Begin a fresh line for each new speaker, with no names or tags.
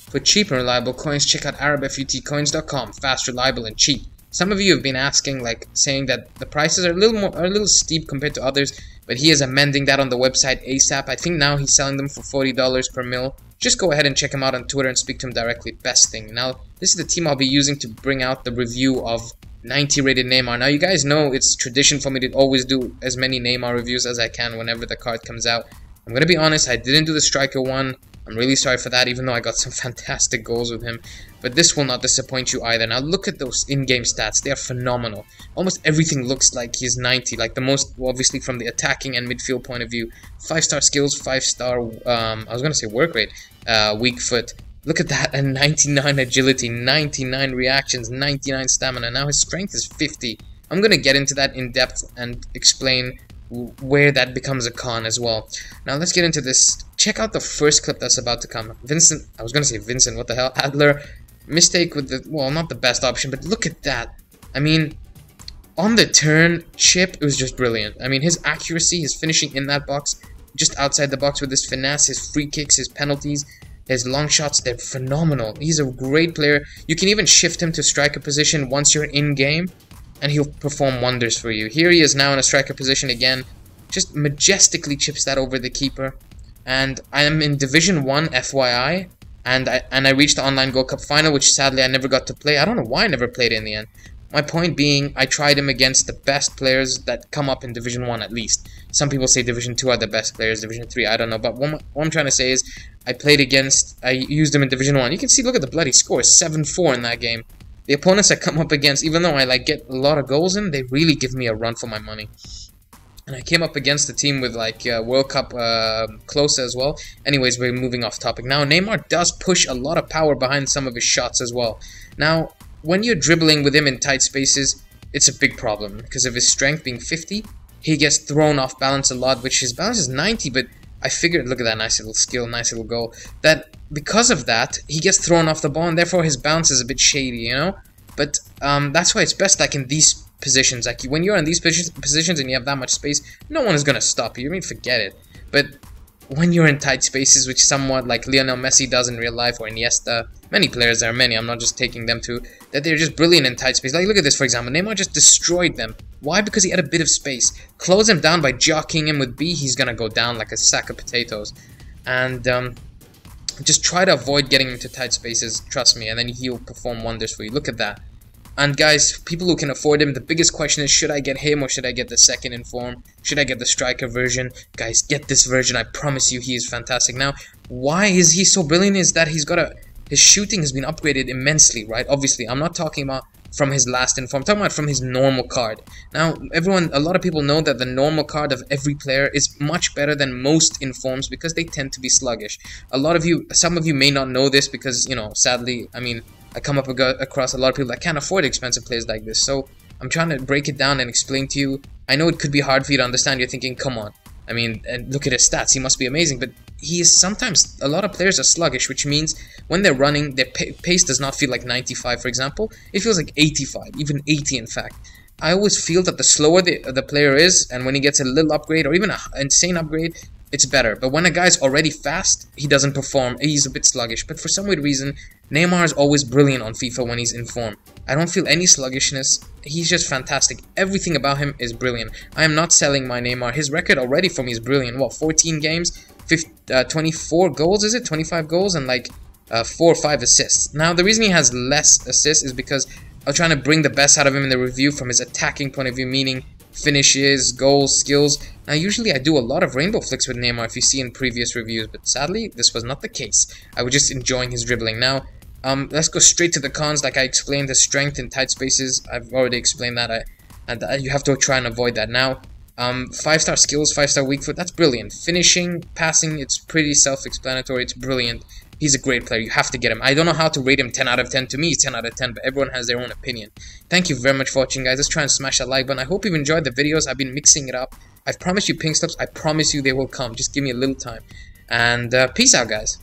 For cheap and reliable coins, check out ArabFUTcoins.com. Fast, reliable, and cheap. Some of you have been asking, like, saying that the prices are a little steep compared to others, but he is amending that on the website ASAP. I think now he's selling them for $40 per mil. Just go ahead and check him out on Twitter and speak to him directly. Best thing. Now, this is the team I'll be using to bring out the review of 90 rated Neymar. Now, you guys know it's tradition for me to always do as many Neymar reviews as I can whenever the card comes out. I'm going to be honest, I didn't do the striker one. I'm really sorry for that, even though I got some fantastic goals with him. But this will not disappoint you either. Now look at those in-game stats. They are phenomenal. Almost everything looks like he's 90. Like the most, obviously from the attacking and midfield point of view. 5-star skills, 5-star, I was going to say work rate, weak foot. Look at that, and 99 agility, 99 reactions, 99 stamina. Now his strength is 50. I'm going to get into that in depth and explain where that becomes a con as well. Now let's get into this. Check out the first clip that's about to come. Vincent, I was going to say Vincent, what the hell? Adler, mistake with the, well, not the best option, but look at that. I mean, on the turn chip, it was just brilliant. I mean, his accuracy, his finishing in that box, just outside the box with his finesse, his free kicks, his penalties, his long shots, they're phenomenal. He's a great player. You can even shift him to striker position once you're in game, and he'll perform wonders for you. Here he is now in a striker position again. Just majestically chips that over the keeper. And I am in Division 1, FYI. And I reached the Online Gold Cup final, which sadly I never got to play. I don't know why I never played it in the end. My point being, I tried him against the best players that come up in Division 1 at least. Some people say Division 2 are the best players, Division 3, I don't know. But what I'm trying to say is, I used him in Division 1. You can see, look at the bloody score, 7-4 in that game. The opponents I come up against, even though I get a lot of goals in, they really give me a run for my money. And I came up against a team with World Cup close as well. Anyways, we're moving off topic. Now, Neymar does push a lot of power behind some of his shots as well. Now, when you're dribbling with him in tight spaces, it's a big problem. Because of his strength being 50, he gets thrown off balance a lot, which his balance is 90, but I figured, look at that nice little skill, nice little goal, that because of that, he gets thrown off the ball, and therefore his bounce is a bit shady, you know? But that's why it's best, like, in these positions. Like, when you're in these positions and you have that much space, no one is going to stop you. I mean, forget it. But when you're in tight spaces, which somewhat like Lionel Messi does in real life, or Iniesta, many players, there are many, I'm not just taking them to, that they're just brilliant in tight space. Like, look at this, for example. Neymar just destroyed them. Why? Because he had a bit of space. Close him down by jockeying him with B, he's going to go down like a sack of potatoes. And just try to avoid getting into tight spaces, trust me, and then he'll perform wonders for you. Look at that. And guys, people who can afford him, the biggest question is, should I get him or should I get the second in form? Should I get the striker version? Guys, get this version. I promise you he is fantastic. Now, why is he so brilliant is that his shooting has been upgraded immensely, right? Obviously, I'm not talking about from his last in form. I'm talking about from his normal card. Now, a lot of people know that the normal card of every player is much better than most informs because they tend to be sluggish. Some of you may not know this because, you know, sadly, I mean, I come up across a lot of people that can't afford expensive players like this. So I'm trying to break it down and explain to you. I know it could be hard for you to understand. You're thinking, come on. I mean, and look at his stats. He must be amazing. But he is sometimes, a lot of players are sluggish, which means when they're running, their pace does not feel like 95, for example. It feels like 85, even 80 in fact. I always feel that the slower the player is, and when he gets a little upgrade or even an insane upgrade, it's better. But when a guy's already fast, he doesn't perform. He's a bit sluggish. But for some weird reason, Neymar is always brilliant on FIFA when he's in form. I don't feel any sluggishness. He's just fantastic. Everything about him is brilliant. I am not selling my Neymar. His record already for me is brilliant. What, 14 games, 24 goals, is it? 25 goals and like 4 or 5 assists. Now, the reason he has less assists is because I'm trying to bring the best out of him in the review from his attacking point of view, meaning finishes, goals, skills. Now, usually I do a lot of rainbow flicks with Neymar if you see in previous reviews, but sadly, this was not the case. I was just enjoying his dribbling. Now, let's go straight to the cons. Like I explained, the strength in tight spaces, I've already explained that, and you have to try and avoid that. Now, 5-star skills, 5-star weak foot, that's brilliant. Finishing, passing, it's pretty self-explanatory, it's brilliant. He's a great player. You have to get him. I don't know how to rate him 10 out of 10. To me, he's 10 out of 10, but everyone has their own opinion. Thank you very much for watching, guys. Let's try and smash that like button. I hope you've enjoyed the videos. I've been mixing it up. I've promised you pink slips. I promise you they will come. Just give me a little time. And peace out, guys.